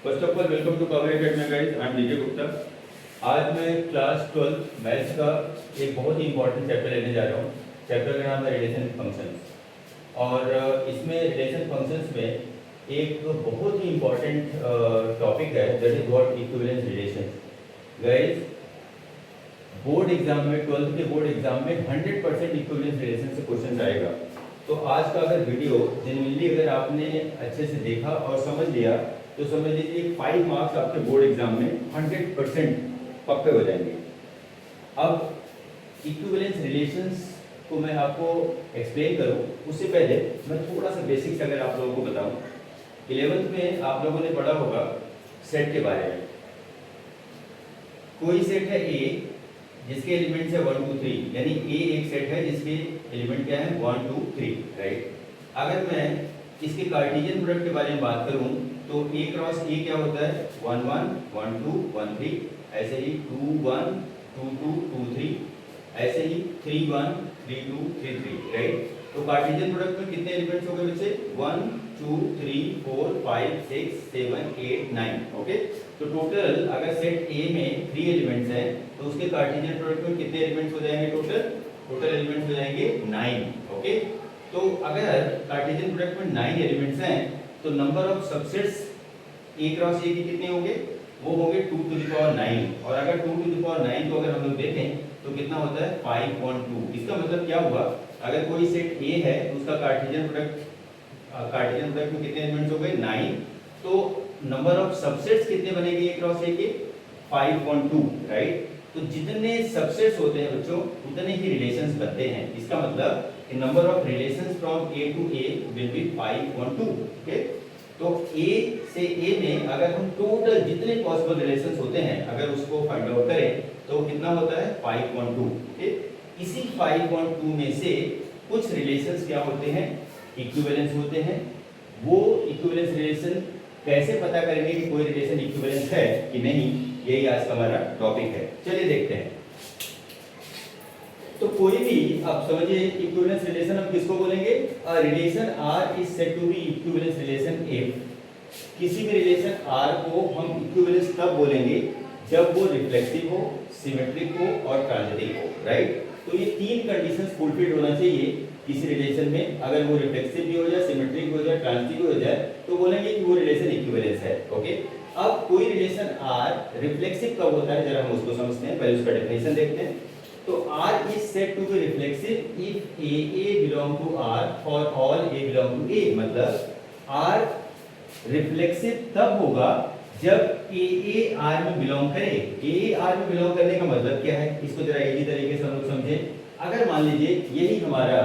First of all welcome to Power Academy guys, I am DJ Gupta. आज मैं class 12 maths का एक बहुत ही इंपॉर्टेंट चैप्टर लेने जा रहा हूँ। चैप्टर का नाम है रिलेशन फंक्शंस और इसमें रिलेशन फंक्शंस में एक बहुत ही इंपॉर्टेंट टॉपिक है that is what equivalence relations. Guys board exam में 12th के बोर्ड एग्जाम में 100% इक्विवेलेंस रिलेशन से क्वेश्चन आएगा। तो आज का अगर वीडियो जेन्युइनली अगर आपने अच्छे से देखा और समझ लिया तो समझ लीजिए 5 मार्क्स आपके बोर्ड एग्जाम में 100% पक्के हो जाएंगे। अब इक्विवेलेंस रिलेशंस को मैं आपको एक्सप्लेन करूं उससे पहले मैं थोड़ा सा बेसिक्स अगर आप लोगों को बताऊं। 11th में आप लोगों ने पढ़ा होगा सेट के बारे में। कोई सेट है ए जिसके एलिमेंट्स है 1 2 3, यानी ए एक सेट है जिसके एलिमेंट क्या है 1 2 3, राइट। अगर मैं इसके कार्टेशियन प्रोडक्ट के बारे में बात करूं तो ए क्रॉस ए क्या होता है 1 1 1 2 1 3, ऐसे ही 2 1 2 2 2 3, ऐसे ही 3 1 3 2 3 3, राइट। तो कार्टेशियन प्रोडक्ट में कितने एलिमेंट्स हो गए बच्चे 1 2 3 4 5 6 7 8 9, ओके। तो टोटल अगर सेट ए में 3 एलिमेंट्स हैं तो उसके कार्टेशियन प्रोडक्ट में कितने एलिमेंट्स हो जाएंगे टोटल एलिमेंट्स हो जाएंगे 9, ओके। तो अगर कार्टेशियन प्रोडक्ट में 9 एलिमेंट्स हैं तो number of subsets A cross ए के कितने होंगे वो होंगे 2 टू द पावर 9, और अगर 2 टू द पावर 9 को अगर हम लोग देखें तो कितना होता है 5.2। इसका मतलब क्या हुआ, अगर कोई सेट ए है तो उसका कार्टेशियन प्रोडक्ट में कितने एलिमेंट्स हो गए 9, तो नंबर ऑफ सबसेट्स कितने बनेंगे ए क्रॉस ए के 5.2, राइट। तो जितने सबसेट्स होते हैं बच्चों उतने ही रिलेशंस बनते हैं। इसका मतलब कि number of relations from A to A will be 5.2, okay. तो ए से ए में अगर हम टोटल जितने पॉसिबल रिलेशंस होते हैं अगर उसको फाइंड आउट करें तो कितना होता है 5.2, ओके। इसी 5.2 में से कुछ रिलेशंस क्या होते हैं इक्विवेलेंस होते हैं। वो इक्विवेलेंस रिलेशन कैसे पता करेंगे कि कोई रिलेशन इक्विवेलेंस है कि नहीं, यही आज का हमारा टॉपिक है। चलिए देखते हैं। तो कोई भी आप समझिए इक्विवेलेंस रिलेशन हम किसको बोलेंगे, a relation R is said to be equivalence relation if. किसी भी रिलेशन आर को हम इक्विवेलेंस तब बोलेंगे जब वो रिफ्लेक्सिव हो, सिमेट्रिक हो और ट्रांजिटिव हो, राइट। तो ये 3 कंडीशंस फुलफिल्ड होना चाहिए किसी रिलेशन में। अगर वो रिफ्लेक्सिव भी हो जाए, सिमेट्रिक हो जाए, ट्रांजिटिव हो जाए तो बोलेंगे कि वो रिलेशन इक्विवेलेंस है, ओके। अब कोई रिलेशन आर रिफ्लेक्सिव कब होता है जरा हम उसको समझते हैं, पहले उसका डेफिनेशन देखते हैं। तो R is said to be reflexive if AA belong to R for all A belong to A। मतलब R रिफ्लेक्सिव तब होगा जब AA R में बिलोंग करे। AA R में बिलोंग करने का मतलब क्या है, इसको जरा इजी तरीके से हम लोग समझें। अगर मान लीजिए यही हमारा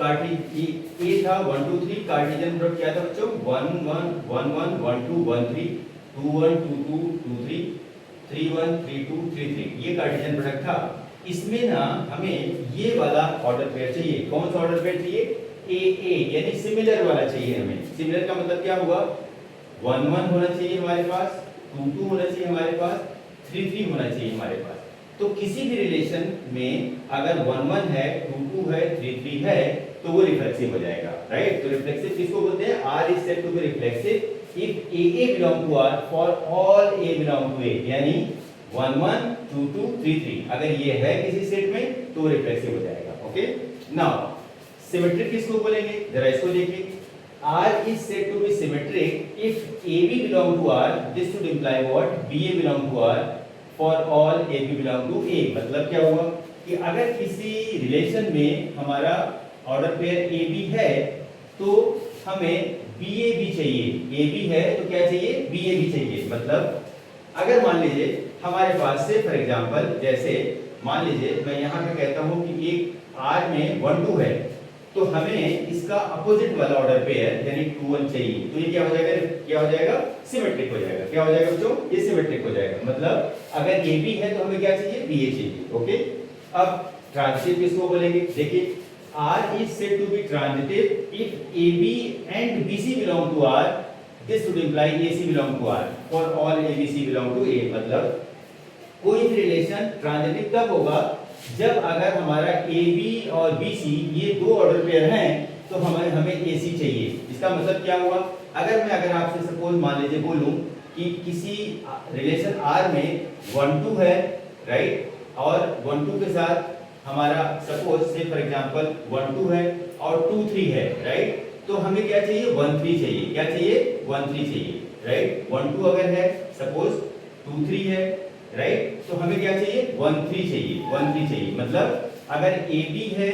कार्टेशियन A था 1 2 3, कार्टेशियन प्रोडक्ट क्या था बच्चों 1 1 1 1 1 2 1 3 2 1 2 2 2 3 3 1 3 2 3 3, ये कार्टेशियन प्रोडक्ट था। इसमें ना हमें ये वाला ऑर्डर पेयर चाहिए। कौन सा ऑर्डर पेयर चाहिए ए ए, यानी सिमिलर वाला चाहिए हमें। सिमिलर का मतलब क्या हुआ 1 1 होना चाहिए हमारे पास, 2 2 होना चाहिए हमारे पास, 3 3 होना चाहिए हमारे पास। तो किसी भी रिलेशन में अगर 1 1 है, 2 2 है, 3 3 है तो वो रिफ्लेक्सिव हो जाएगा, राइट। तो रिफ्लेक्सिव किसको बोलते हैं, R is said to be reflexive if a a belong to R for all a belong to A, यानी 1 1 2 2 3 3 अगर ये है किसी सेट में तो रिफ्लेक्सिव हो जाएगा, ओके। नाउ सिमेट्रिक किसको बोलेंगे जरा इसको देखिए। R is said to be symmetric if AB belong to R, this should imply what BA belong to R for all AB belong to A। मतलब क्या हुआ कि अगर किसी रिलेशन में हमारा ऑर्डर पेयर AB है तो हमें BA भी चाहिए। AB है तो क्या चाहिए BA भी चाहिए। मतलब अगर मान लीजिए हमारे पास से फॉर एग्जांपल जैसे मान लीजिए मैं यहाँ पे कहता हूँ कि एक R में 1 2 है तो हमें इसका अपोजिट वाला ऑर्डर पेयर यानी 2 1 चाहिए। तो ये क्या हो जाएगा सिमेट्रिक हो जाएगा। क्या हो जाएगा बच्चों, ये सिमेट्रिक हो जाएगा। मतलब अगर AB है तो हमें क्या चाहिए BA चाहिए, ओके। अब ट्रांजिटिव किसको बोलेंगे, देखिए R is said to be transitive if AB and BC belong to R, this would imply AC belong to R for all ABC belong to A। मतलब कोई भी रिलेशन ट्रांजिटिव तब होगा जब अगर हमारा AB और BC ये 2 ऑर्डर पेयर हैं तो हमें AC चाहिए। इसका मतलब क्या हुआ, अगर आपसे सपोज मान लीजिए बोलूं कि किसी रिलेशन आर में 1 2 है, राइट, और 1 2 के साथ हमारा सपोज से फॉर एग्जांपल 1 2 है और 2 3 है, राइट, तो हमें क्या चाहिए 1 3 चाहिए, क्या चाहिए 1 3 चाहिए, राइट। 1 2 अगर है सपोज 2 3 है, राइट, तो हमें क्या चाहिए 1 3 चाहिए, 1 3 चाहिए। मतलब अगर ए बी है,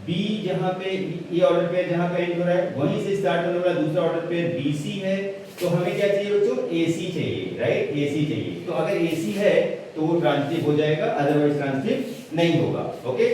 बी जहां पे ये ऑर्डर पेयर जहां पे एंड हो रहा है वहीं से स्टार्ट होने वाला दूसरा ऑर्डर पेयर बी सी है, तो हमें क्या चाहिए बच्चों ए सी चाहिए, राइट, ए सी चाहिए। तो अगर ए सी है तो वो ट्रांजिटिव हो जाएगा, अदरवाइज ट्रांजिटिव नहीं होगा। ओके,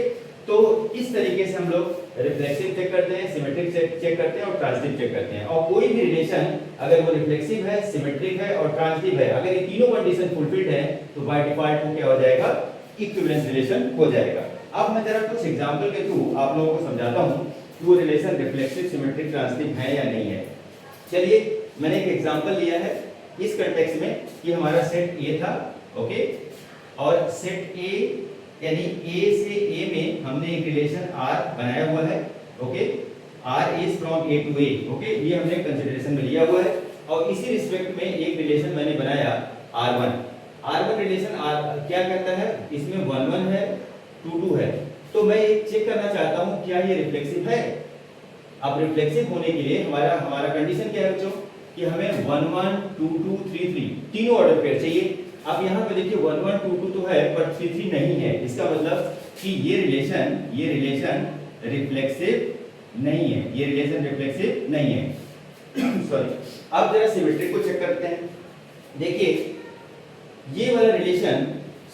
तो इस तरीके से हम लोग रिफ्लेक्सिव चेक करते हैं, सिमेट्रिक चेक करते हैं और ट्रांजिटिव चेक करते हैं। और कोई भी रिलेशन अगर वो रिफ्लेक्सिव है, सिमेट्रिक है और ट्रांजिटिव है, अगर ये तीनों कंडीशन फुलफिल्ड है तो बाय डिफॉल्ट वो क्या हो जाएगा, इक्विवेलेंस रिलेशन हो जाएगा। अब मैं जरा कुछ एग्जांपल के थ्रू आप लोगों को समझाता हूं कि वो रिलेशन रिफ्लेक्सिव, सिमेट्रिक, ट्रांजिटिव है या नहीं है। चलिए, मैंने एक एग्जांपल लिया है इस कॉन्टेक्स्ट में कि हमारा सेट ए था, ओके, और सेट ए यानी ए से ए में हमने एक रिलेशन आर बनाया हुआ है, okay, R is from A to A, okay, ये हमने कंसीडरेशन में लिया हुआ है। और इसी रिस्पेक्ट में एक रिलेशन मैंने बनाया R1। R1 रिलेशन आर क्या कहता है, इसमें 1 1 है, 2 2 है। तो मैं ये चेक करना चाहता हूं क्या ये रिफ्लेक्सिव है। अब रिफ्लेक्सिव होने के लिए हमारा कंडीशन क्या है बच्चों कि हमें 1 1 2 2 3 3 तीनों ऑर्डर पेयर चाहिए। अब यहाँ पे देखिए 1 1 2 2 तो है पर 3 3 नहीं है, इसका मतलब कि ये रिलेशन रिफ्लेक्सिव नहीं है, ये रिलेशन रिफ्लेक्सिव नहीं है। सॉरी। अब जरा सिमेट्रिक को चेक करते हैं। देखिए ये वाला रिलेशन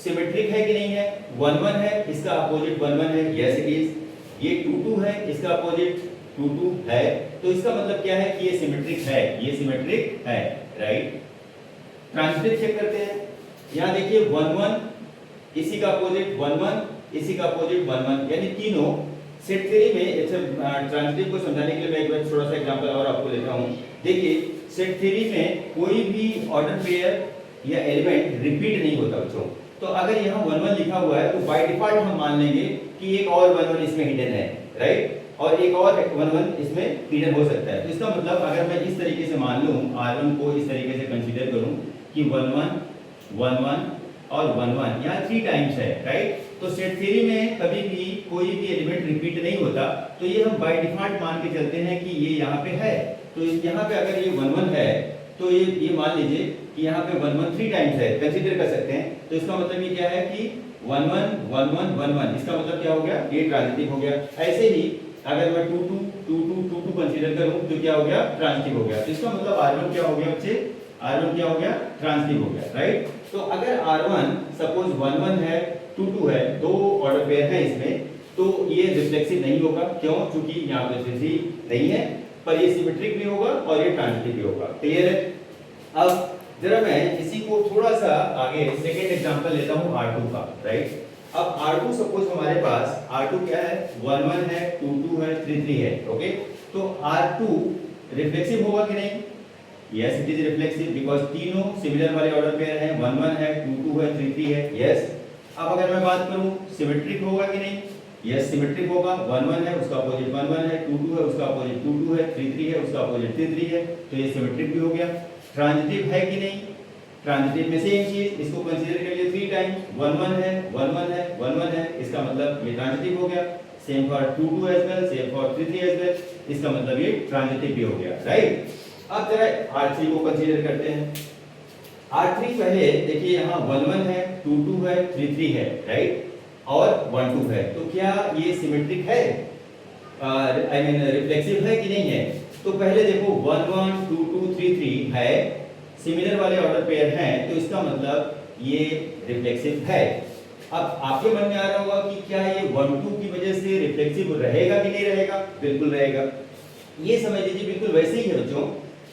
सिमेट्रिक है कि नहीं है, 1 1 है, इसका अपोजिट 1 1 है, यस इट इज। ये 2 2 है, इसका अपोजिट 2 2 है, तो इसका मतलब क्या है कि ये सिमेट्रिक है, ये सिमेट्रिक है, राइट। ट्रांजिटिव चेक करते हैं। यहाँ देखिए 1 1 इसी का अपोजिट 1 1 इसी का अपोजिट 1 1, यानी तीनों सेट थ्योरी में। ट्रांजिटिव को समझाने के लिए मैं एक बार थोड़ा सा एग्जांपल और आपको लेता हूँ। देखिए सेट थ्योरी में कोई भी ऑर्डर पेयर या एलिमेंट रिपीट नहीं होता बच्चों। तो अगर यहाँ 1 1 लिखा हुआ है तो बाय डिफॉल्ट हम मान लेंगे कि एक और 1 1 इसमें हिडन है, राइट, और एक और 1 1 इसमें हिडन हो सकता है। तो इसका मतलब अगर मैं इस तरीके से मान लूँ, R1 को इस तरीके से कंसीडर करूँ कि 1 1 1 1 और 1 1 यहाँ 3 टाइम्स है, राइट। तो सेट थ्योरी में कभी भी कोई भी एलिमेंट रिपीट नहीं होता, तो ये हम बाय डिफॉल्ट मान के चलते हैं कि ये यहाँ पे है। तो यहाँ पे अगर ये 1 1 है तो ये मान लीजिए कि यहाँ पे 1 1 3 टाइम्स है, कंसीडर कर सकते हैं। तो इसका मतलब ये क्या है कि 1 1 1 1 1 1, इसका मतलब क्या हो गया, ये ट्रांजिटिव हो गया। ऐसे ही अगर मैं 2 2 2 2 2 2 कंसीडर करूं तो क्या हो गया, ट्रांजिटिव हो गया। तो इसका मतलब R1 क्या हो गया बच्चे, R1 क्या हो गया, ट्रांजिटिव हो गया, राइट। तो अगर R1 सपोज 1 1 है 2 2 है, दो ऑर्डर पेयर है इसमें, तो ये रिफ्लेक्सिव नहीं होगा। क्यों? क्योंकि यहाँ पे थ्री नहीं है, पर ये सिमेट्रिक भी होगा और ये ट्रांजिटिव भी होगा। क्लियर है? अब जरा मैं इसी को थोड़ा सा आगे सेकेंड एग्जांपल लेता हूँ R2 का, राइट। अब R2 सपोज हमारे पास R2 क्या है, 1 1 है, 2 2 है, 3 3 है, ओके। तो R2 रिफ्लेक्सिव होगा कि नहीं? Yes it is reflexive, because तीनों सिमिलर वाले ऑर्डर पेयर हैं, 1 1 है, 2 2 है, 3 3 है, यस। अब अगर मैं बात करूं सिमेट्रिक होगा कि नहीं? यस सिमेट्रिक होगा। 1 1 है, उसका अपोजिट 1 1 है, 2 2 है, उसका अपोजिट 2 2 है, 3 3 है, उसका अपोजिट 3 3 है, तो ये सिमेट्रिक भी हो गया। ट्रांजिटिव है कि नहीं? ट्रांजिटिव में सेम चीज, इसको कंसीडर कर लिए 3 टाइम्स, 1 1 है, 1 1 है, 1 1 है, इसका मतलब ये ट्रांजिटिव हो गया। Same for 2 2 as well, same for 3 3 as well, इसका मतलब ये ट्रांजिटिव भी हो गया, राइट। अब जरा R3 को कंसीडर करते हैं। R3 पहले देखिए यहाँ 1 1 है, 2 2 है, 3 3 है, राइट, और 1 2 है। तो क्या ये सिमेट्रिक है, आई मीन रिफ्लेक्सिव है कि नहीं है? तो पहले देखो 1 1 2 2 3 3 है, सिमिलर वाले ऑर्डर पेयर हैं, तो इसका मतलब ये रिफ्लेक्सिव है। अब आपके मन में आ रहा होगा कि क्या ये 1 2 की वजह से रिफ्लेक्सिव रहेगा कि नहीं रहेगा? बिल्कुल रहेगा। ये समझ लीजिए बिल्कुल वैसे ही है बच्चों,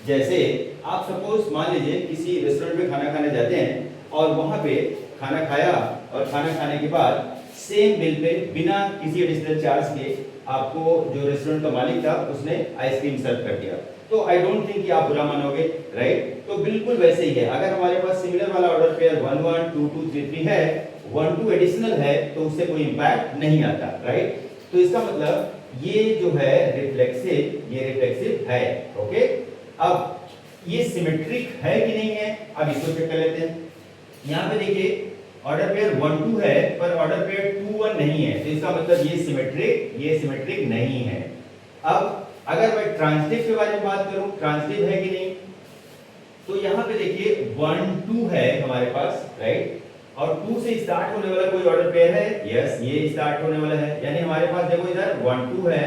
जैसे आप सपोज मान लीजिए किसी रेस्टोरेंट में खाना खाने जाते हैं और वहां पे खाना खाया और खाना खाने के बाद सेम बिल पे बिना किसी एडिशनल चार्ज के आपको जो रेस्टोरेंट का मालिक था उसने आइसक्रीम सर्व कर दिया, तो आई डोंट थिंक कि आप बुरा मानोगे, राइट। तो बिल्कुल वैसे ही है, अगर हमारे पास सिमिलर वाला ऑर्डर पेयर 1 1 2 2 3 3 है, 1 2 एडिशनल है, तो उससे कोई इंपैक्ट नहीं आता, राइट। तो इसका मतलब ये जो है रिफ्लेक्सिव, ये रिफ्लेक्सिव है, ओके। अब ये सिमेट्रिक है कि नहीं है, अब इसको चेक कर लेते हैं। यहाँ पे देखिए ऑर्डर पेयर 1 2 है पर ऑर्डर पेयर 2 1 नहीं है, तो इसका मतलब ये सिमेट्रिक नहीं है। अब अगर मैं ट्रांजिटिव के बारे में बात करूं, ट्रांजिटिव है कि नहीं, तो यहाँ पे देखिए 1 2 है हमारे पास, राइट, और 2 से स्टार्ट होने वाला कोई ऑर्डर पेयर है, यस ये स्टार्ट होने वाला है, यानी हमारे पास देखो इधर 1 2 है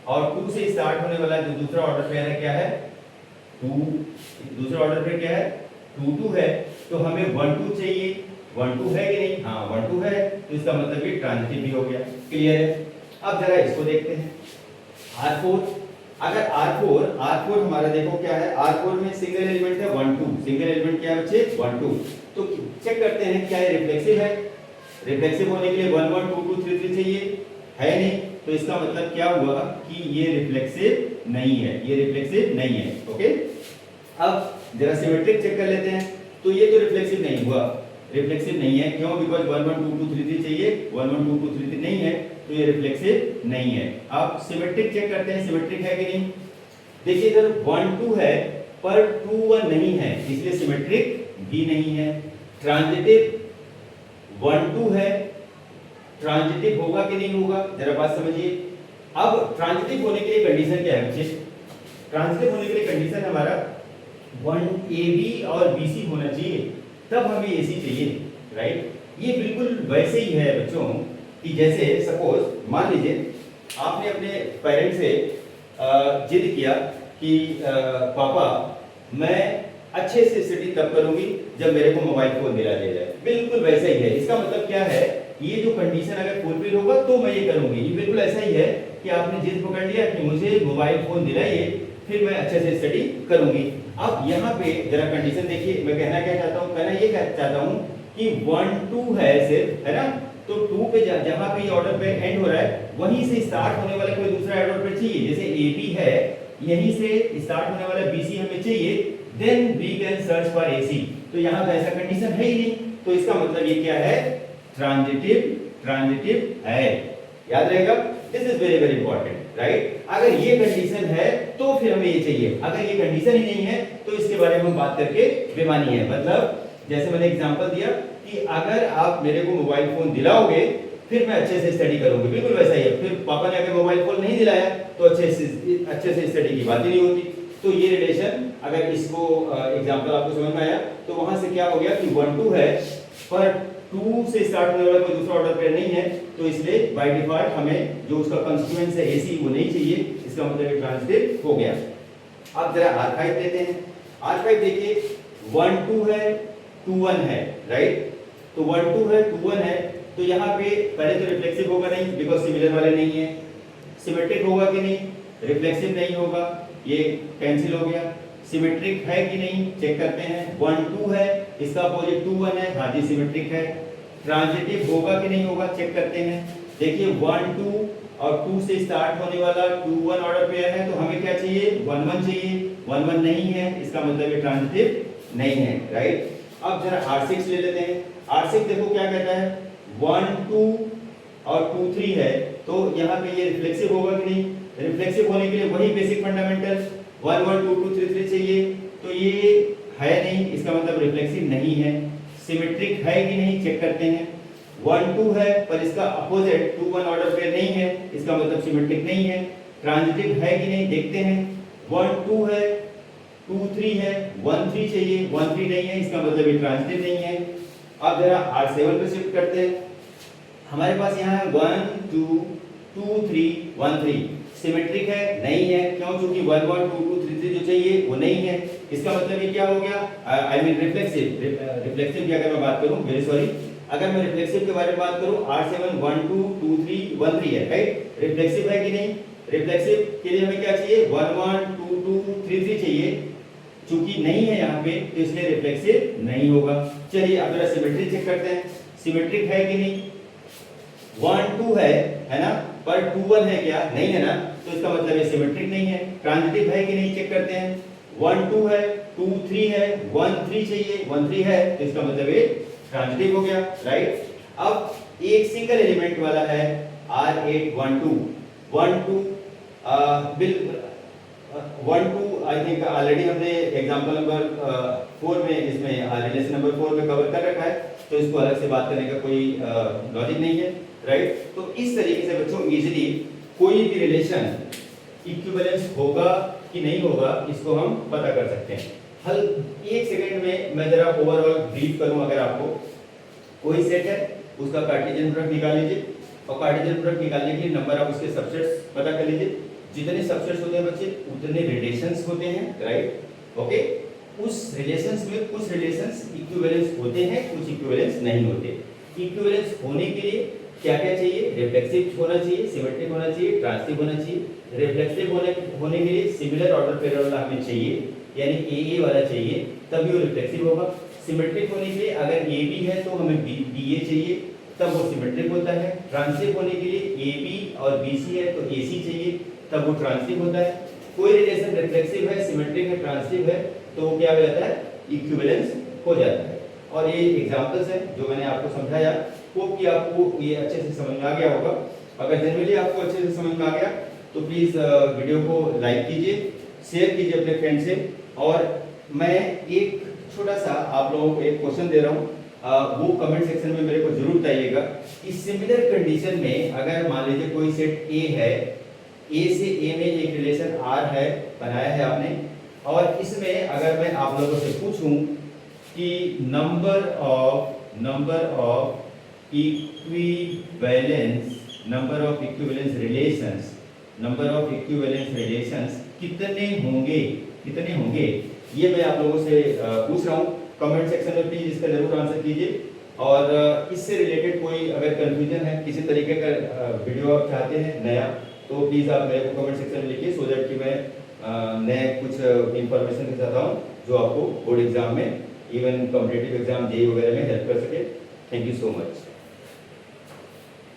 और 2 से स्टार्ट होने वाला जो दूसरा ऑर्डर पेयर है क्या है 2, दूसरा ऑर्डर पेयर क्या है 2 2 है, तो हमें 1 2 चाहिए, 1 2 है कि नहीं, हाँ 1 2 है, तो इसका मतलब ये ट्रांजिटिव भी हो गया, क्लियर है। अब जरा इसको देखते हैं R4, अगर R4 हमारा देखो क्या है, R4 में सिंगल एलिमेंट है 1 2, सिंगल एलिमेंट क्या है बच्चे 1 2, तो चेक करते हैं क्या ये रिफ्लेक्सिव है, रिफ्लेक्सिव होने के लिए 1 1 2 2 3 3 चाहिए, है नहीं, तो इसका मतलब क्या हुआ कि ये रिफ्लेक्सिव नहीं है, ये रिफ्लेक्सिव नहीं है, ओके। अब जरा सिमेट्रिक चेक कर लेते हैं, तो ये तो रिफ्लेक्सिव नहीं हुआ, रिफ्लेक्सिव नहीं है, क्यों, बिकॉज़ 1 1 2 2 3 3 चाहिए, 1 1 2 2 3 3 नहीं है, तो ये रिफ्लेक्सिव नहीं है। अब सिमेट्रिक चेक करते हैं, सिमेट्रिक है कि नहीं, देखिए इधर 1 2 है पर 2 1 नहीं है, इसलिए सिमेट्रिक भी नहीं है। ट्रांजिटिव 1 2 है, ट्रांजिटिव होगा कि नहीं होगा, जरा बात समझिए। अब ट्रांजिटिव होने के लिए कंडीशन क्या है बच्चे, ट्रांजिटिव होने के लिए कंडीशन हमारा 1 AB और BC होना चाहिए, तब हमें AC चाहिए, राइट। ये बिल्कुल वैसे ही है बच्चों कि जैसे सपोज मान लीजिए आपने अपने पेरेंट्स से जिद किया कि पापा मैं अच्छे से स्टडी तब करूंगी जब मेरे को मोबाइल फोन दिला दिया जाए, बिल्कुल वैसा ही है। इसका मतलब क्या है, ये जो कंडीशन अगर फुलफिल होगा तो मैं ये करूंगी, ये बिल्कुल ऐसा ही है कि आपने जिद पकड़ लिया कि मुझे मोबाइल फोन दिलाइए फिर मैं अच्छे से स्टडी करूंगी। अब यहाँ पे जरा कंडीशन देखिए, मैं कहना क्या चाहता हूँ, कहना ये चाहता हूँ कि 1 2 है सिर्फ, है ना, तो 2 पे जहां पे ये ऑर्डर पे एंड हो रहा है वहीं से स्टार्ट होने वाला कोई दूसरा ऑर्डर पे चाहिए, जैसे AB है यहीं से स्टार्ट होने वाला BC हमें चाहिए, then we can search for AC, तो यहाँ पे ऐसा कंडीशन है ही नहीं, तो इसका मतलब ये क्या है, ट्रांजिटिव है, याद रहेगा, this is very very important, right. अगर ये कंडीशन है तो फिर हमें ये चाहिए, अगर ये कंडीशन ही नहीं है तो इसके बारे में हम बात करके बेमानी है। मतलब जैसे मैंने एग्जांपल दिया कि अगर आप मेरे को मोबाइल फोन दिलाओगे फिर मैं अच्छे से स्टडी करूंगी, बिल्कुल वैसा ही है, फिर पापा ने अगर मोबाइल फोन नहीं दिलाया तो अच्छे से स्टडी की बात ही नहीं होती। तो ये रिलेशन, अगर इसको एग्जांपल आपको समझ में आया तो वहां से क्या हो गया कि 1 2 है पर 2 से स्टार्ट होने वाला कोई दूसरा ऑर्डर पेयर नहीं है, तो इसलिए बाय डिफॉल्ट हमें जो उसका कंस्टिट्यूएंट्स है AC वो नहीं चाहिए, इसका मतलब ये ट्रांजिटिव हो गया। अब जरा R5 लेते हैं, R5 देखिए 1 2 है 2 1 है, राइट, तो 1 2 है 2 1 है, तो यहाँ पे पहले तो रिफ्लेक्सिव होगा नहीं बिकॉज़ सिमिलर वाले नहीं है, सिमेट्रिक होगा कि नहीं, रिफ्लेक्सिव नहीं होगा, ये कैंसिल हो गया। सिमेट्रिक है कि नहीं चेक करते हैं, 1 2 है, इसका अपोजिट 2 1 है, हाँ जी सिमेट्रिक है। ट्रांजिटिव होगा कि नहीं होगा चेक करते हैं, देखिए 1 2 और 2 से स्टार्ट होने वाला 2 1 ऑर्डर पेयर है, तो हमें क्या चाहिए 1 1 चाहिए, 1 1 नहीं है, इसका मतलब ये ट्रांजिटिव नहीं है, राइट। अब जरा R6 ले लेते हैं, R6 देखो क्या कहता है 1 2 और 2 3 है, तो यहाँ पे ये रिफ्लेक्सिव होगा कि नहीं, रिफ्लेक्सिव होने के लिए वही बेसिक फंडामेंटल 1 1 2 2 3 3 चाहिए, तो ये है नहीं, इसका मतलब रिफ्लेक्सिव नहीं है। सिमेट्रिक है कि नहीं चेक करते हैं, 1 2 है पर इसका अपोजिट 2 1 ऑर्डर पेयर नहीं है, इसका मतलब सिमेट्रिक नहीं है। ट्रांजिटिव है कि नहीं देखते हैं, 1 2 है 2 3 है, 1 3 चाहिए, 1 3 नहीं है, इसका मतलब ये ट्रांजिटिव नहीं है। अब जरा R7 पे शिफ्ट करते हैं, हमारे पास यहाँ है 1 2 2 3 1 3, सिमेट्रिक है नहीं है, क्यों, क्योंकि 1 1 2 2 3 3 जो चाहिए वो नहीं है, इसका मतलब ये क्या हो गया, आई मीन रिफ्लेक्सिव की अगर मैं बात करूं, वेरी सॉरी, अगर मैं रिफ्लेक्सिव के बारे में बात करूं, R7 1 2 2 3 1 3 है, राइट, रिफ्लेक्सिव है कि नहीं, रिफ्लेक्सिव के लिए हमें क्या चाहिए 1 1 2 2 3 3 चाहिए, चूंकि नहीं है यहाँ पे तो इसलिए रिफ्लेक्सिव नहीं होगा। चलिए अब जरा सिमेट्री चेक करते हैं, सिमेट्रिक है कि नहीं, 1 2 है ना, पर 2 1 है क्या, नहीं है ना, तो इसका मतलब ये सिमेट्रिक नहीं है। ट्रांजिटिव है कि नहीं चेक करते हैं, 1 2 है 2 3 है, 1 3 चाहिए, 1 3 है, तो इसका मतलब ये ट्रांजिटिव हो गया, राइट। अब एक सिंगल एलिमेंट वाला है R8 1 2 1 2 1 2 आई थिंक ऑलरेडी हमने एग्जांपल नंबर 4 में इसमें रिलेशन नंबर 4 में कवर कर रखा है, तो इसको अलग से बात करने का कोई लॉजिक नहीं है, राइट। तो इस तरीके से बच्चों इजीली कोई भी रिलेशन इक्विवेलेंस होगा कि नहीं होगा इसको हम पता कर सकते हैं। हल एक सेकंड में मैं जरा ओवरऑल ब्रीफ करूं, अगर आपको कोई सेट है उसका कार्टेशियन प्रोडक्ट निकाल लीजिए, और कार्टेशियन प्रोडक्ट निकालने के लिए नंबर ऑफ उसके सबसेट्स पता कर लीजिए। जितने सबसेट्स होते हैं बच्चे उतने रिलेशंस होते हैं, राइट। ओके, उस रिलेशंस में कुछ रिलेशंस इक्विवेलेंस होते हैं, कुछ इक्विवेलेंस नहीं होते। इक्विवेलेंस होने के लिए क्या क्या चाहिए? रिफ्लेक्सिव होना चाहिए, सिमेट्रिक होना चाहिए, ट्रांसिटिव होना चाहिए। रिफ्लेक्सिव होने के लिए सिमिलर ऑर्डर पेयर वाला हमें चाहिए, यानी ए वाला चाहिए, तभी वो रिफ्लेक्सिव होगा। सिमेट्रिक होने के लिए अगर ए बी है तो हमें बी ए चाहिए, तब वो सिमेट्रिक होता है। ट्रांसिटिव होने के लिए ए बी और बी सी है तो ए सी चाहिए, तब वो ट्रांसिटिव होता है। कोई रिलेशन रिफ्लेक्सिव है, सिमेट्रिक है, ट्रांसिटिव है तो वो क्या हो जाता है? इक्विवेलेंस हो जाता है। और ये एग्जांपल्स हैं जो मैंने आपको समझाया, होप कि आपको ये अच्छे से समझ में आ गया होगा। अगर जनरली आपको अच्छे से समझ में आ गया तो प्लीज़ वीडियो को लाइक कीजिए, शेयर कीजिए अपने फ्रेंड से। और मैं एक छोटा सा आप लोगों को एक क्वेश्चन दे रहा हूँ, वो कमेंट सेक्शन में मेरे को जरूर बताइएगा कि सिमिलर कंडीशन में अगर मान लीजिए कोई सेट ए है, ए से ए में एक रिलेशन आर है, बनाया है आपने, और इसमें अगर मैं आप लोगों से पूछूं कि नंबर ऑफ इक्विवेलेंस रिलेशंस कितने होंगे, ये मैं आप लोगों से पूछ रहा हूँ। कमेंट सेक्शन में प्लीज इसका जरूर आंसर कीजिए। और इससे रिलेटेड कोई अगर कंफ्यूजन है, किसी तरीके का वीडियो आप चाहते हैं नया, तो प्लीज आप मेरे को कमेंट सेक्शन में लिखिए, सो दैट कि मैं नए कुछ इंफॉर्मेशन के साथ आऊँ जो आपको बोर्ड एग्जाम में, इवन कॉम्पिटिटिव एग्जाम जेईई वगैरह में हेल्प कर सके। Thank you so much.